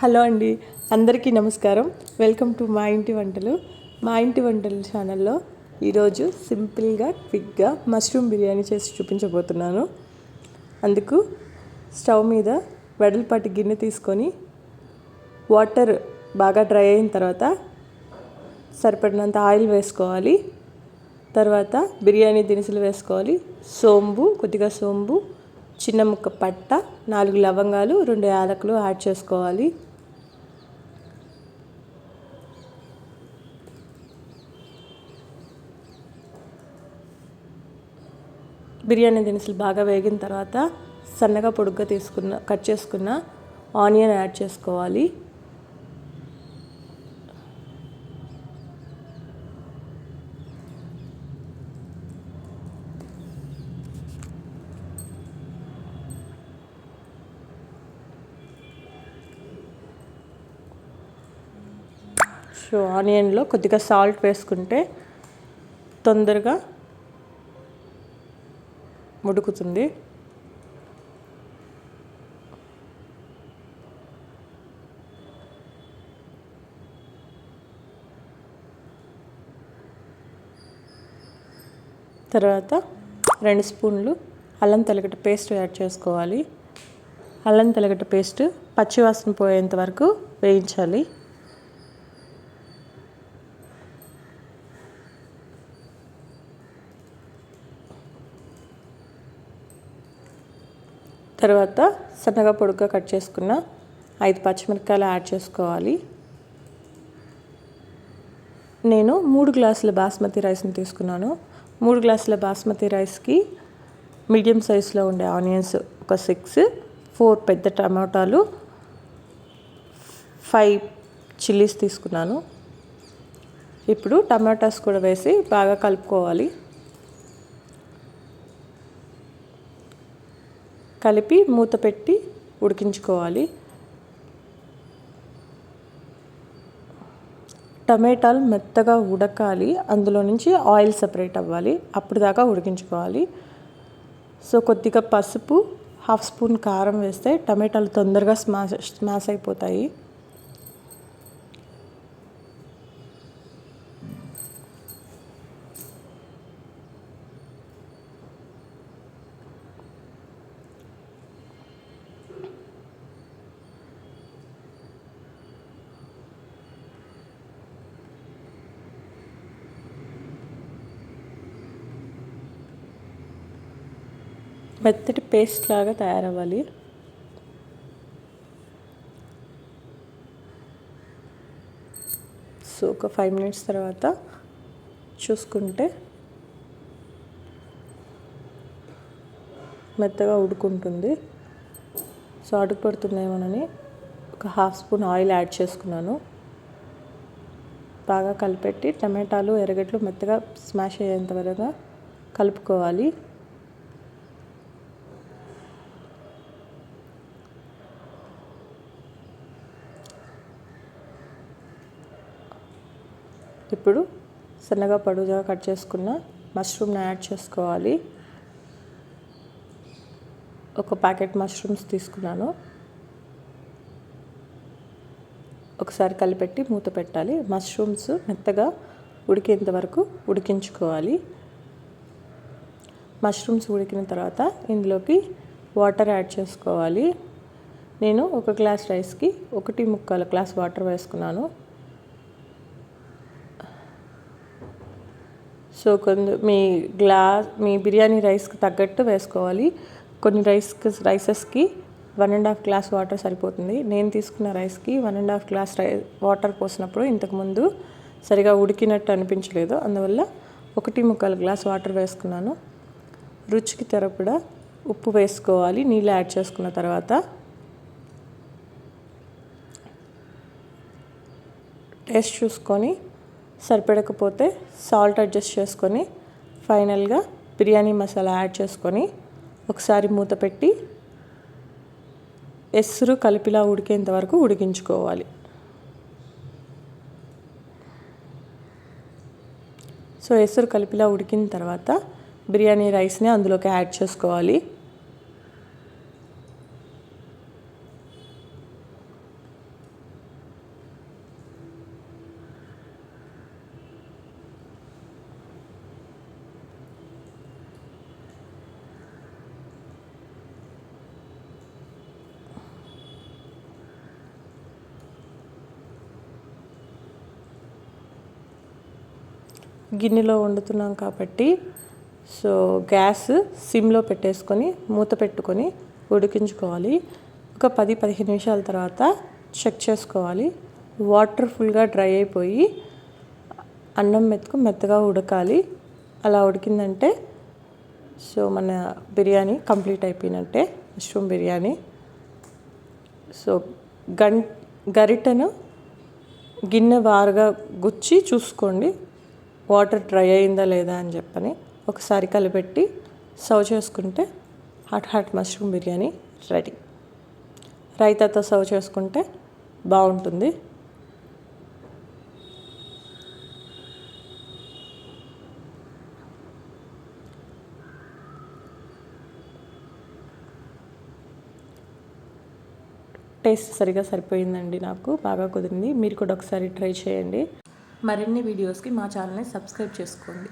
Hello అండి, అందరికీ నమస్కారం. వెల్కమ్ టు మా ఇంటి వంటలు. మా ఇంటి వంటలు ఛానల్లో ఈరోజు సింపుల్గా క్విక్గా మష్రూమ్ బిర్యానీ చేసి చూపించబోతున్నాను. అందుకు స్టవ్ మీద వెడల్పాటి గిన్నె తీసుకొని వాటర్ బాగా డ్రై అయిన తర్వాత సరిపడినంత ఆయిల్ వేసుకోవాలి. తర్వాత బిర్యానీ దినుసులు వేసుకోవాలి. కొద్దిగా సోంబు, చిన్న ముక్క పట్ట, 4 లవంగాలు, 2 యాలకులు యాడ్ చేసుకోవాలి. బిర్యానీ దినుసులు బాగా వేగిన తర్వాత సన్నగా పొడుగ్గా కట్ చేసుకున్న ఆనియన్ యాడ్ చేసుకోవాలి. ఆనియన్లో కొద్దిగా సాల్ట్ వేసుకుంటే తొందరగా ఉడుకుతుంది. తర్వాత 2 స్పూన్లు అల్లం తెల్లగడ్డ పేస్ట్ యాడ్ చేసుకోవాలి. అల్లం తెల్లగడ్డ పేస్ట్ పచ్చివాసన పోయేంత వరకు వేయించాలి. తర్వాత సన్నగా పొడుగ్గా కట్ చేసుకున్న 5 పచ్చిమిరపకాయలు యాడ్ చేసుకోవాలి. నేను 3 గ్లాసుల బాస్మతి రైస్ని తీసుకున్నాను. 3 గ్లాసుల బాస్మతి రైస్కి మీడియం సైజులో ఉండే ఆనియన్స్ ఒక 6, 4 పెద్ద టమాటాలు, 5 చిల్లీస్ తీసుకున్నాను. ఇప్పుడు టమాటాస్ కూడా వేసి బాగా కలుపుకోవాలి. కలిపి మూత పెట్టి ఉడికించుకోవాలి. టమాటాలు మెత్తగా ఉడకాలి, అందులో నుంచి ఆయిల్ సపరేట్ అవ్వాలి, అప్పుడు దాకా ఉడికించుకోవాలి. కొద్దిగా పసుపు, 1/2 స్పూన్ కారం వేస్తే టమాటాలు తొందరగా స్మాష్ అయిపోతాయి. మెత్తటి పేస్ట్ లాగా తయారవ్వాలి. ఒక 5 మినిట్స్ తర్వాత చూసుకుంటే మెత్తగా ఉడుకుంటుంది. అడుగు పడుతుందేమోనని ఒక 1/2 స్పూన్ ఆయిల్ యాడ్ చేసుకున్నాను. బాగా కలిపెట్టి టమాటాలు, ఎర్రగడ్డలు మెత్తగా స్మాష్ అయ్యేంత వరకు కలుపుకోవాలి. ఇప్పుడు సన్నగా పొడుగుగా కట్ చేసుకున్న మష్రూమ్ని యాడ్ చేసుకోవాలి. ఒక ప్యాకెట్ మష్రూమ్స్ తీసుకున్నాను. ఒకసారి కలిపెట్టి మూత పెట్టాలి. మష్రూమ్స్ మెత్తగా ఉడికేంత వరకు ఉడికించుకోవాలి. మష్రూమ్స్ ఉడికిన తర్వాత ఇందులోకి వాటర్ యాడ్ చేసుకోవాలి. నేను 1 గ్లాస్ రైస్కి 1.25 గ్లాస్ వాటర్ వేసుకున్నాను. మీ బిర్యానీ రైస్కి తగ్గట్టు వేసుకోవాలి. కొన్ని రైసెస్కి 1.5 గ్లాస్ వాటర్ సరిపోతుంది. నేను తీసుకున్న రైస్కి 1.5 గ్లాస్ వాటర్ పోసినప్పుడు ఇంతకుముందు సరిగా ఉడికినట్టు అనిపించలేదు. అందువల్ల 1.25 గ్లాస్ వాటర్ వేసుకున్నాను. రుచికి సరిపడా ఉప్పు వేసుకోవాలి. నీళ్ళు యాడ్ చేసుకున్న తర్వాత టేస్ట్ చూసుకొని సరిపడకపోతే సాల్ట్ అడ్జస్ట్ చేసుకొని ఫైనల్గా బిర్యానీ మసాలా యాడ్ చేసుకొని ఒకసారి మూత పెట్టి ఎసురు కలిపిలా ఉడికేంత వరకు ఉడికించుకోవాలి. ఎసురు కలిపిలా ఉడికిన తర్వాత బిర్యానీ రైస్ని అందులోకి యాడ్ చేసుకోవాలి. గిన్నెలో వండుతున్నాం కాబట్టి సో గ్యాస్ సిమ్లో పెట్టేసుకొని మూత పెట్టుకొని ఉడికించుకోవాలి. ఒక 10-15 నిమిషాల తర్వాత చెక్ చేసుకోవాలి. వాటర్ ఫుల్గా డ్రై అయిపోయి అన్నం మెత్తగా ఉడకాలి. అలా ఉడికిందంటే సో మన బిర్యానీ కంప్లీట్ అయిపోయినట్టే, మష్రూమ్ బిర్యానీ. సో గరిటెను గిన్నె బారుగా గుచ్చి చూసుకోండి వాటర్ డ్రై అయిందా లేదా అని చెప్పని. ఒకసారి కలిపెట్టి సర్వ్ చేసుకుంటే హాట్ మష్రూమ్ బిర్యానీ రెడీ. రైతాతో సర్వ్ చేసుకుంటే బాగుంటుంది. టేస్ట్ సరిగా సరిపోయిందండి, నాకు బాగా కుదిరింది. మీరు కూడా ఒకసారి ట్రై చేయండి. మరిన్ని వీడియోస్కి మా ఛానల్ని సబ్స్క్రైబ్ చేసుకోండి.